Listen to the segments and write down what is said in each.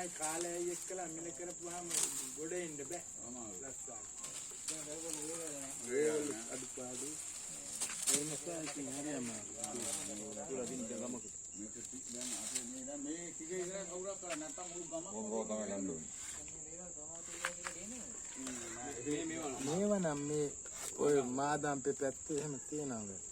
තමයි කාලය එක්කලා මෙල කරපුවාම ගොඩ එන්න බෑ. ලස්සාට. ඒවල අඩුපාඩු. ඒ නිසා ඉතින් හරියම පුරා දින ගමක. මේක දැන් අපේ මේ ටිකේ ඉඳලා කවුරක් කරා නැත්තම් මුළු ගම මොකෝ තමයි ගන්න ඕනේ. මේවා නම් මේ ඔය මාදාම්පේ පැත්තේ එහෙම තියෙනවා.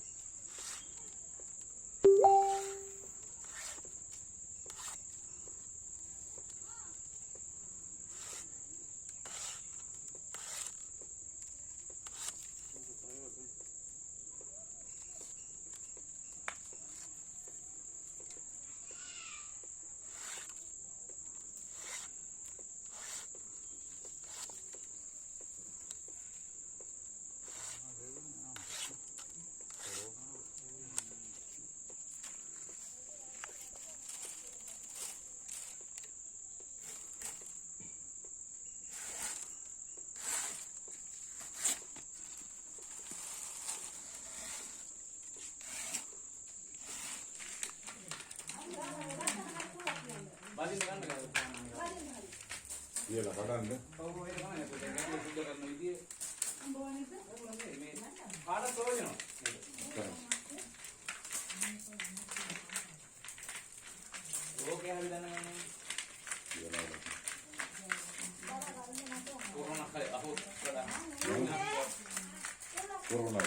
Iya kadang ඔව් ඒක තමයි ඒක සුද්ධ කරන විදිය. මේ කාට ප්‍රයෝජන? ඕකේ හරි දන්නවනේ. කොරෝනා කාලේ අහෝ Corona.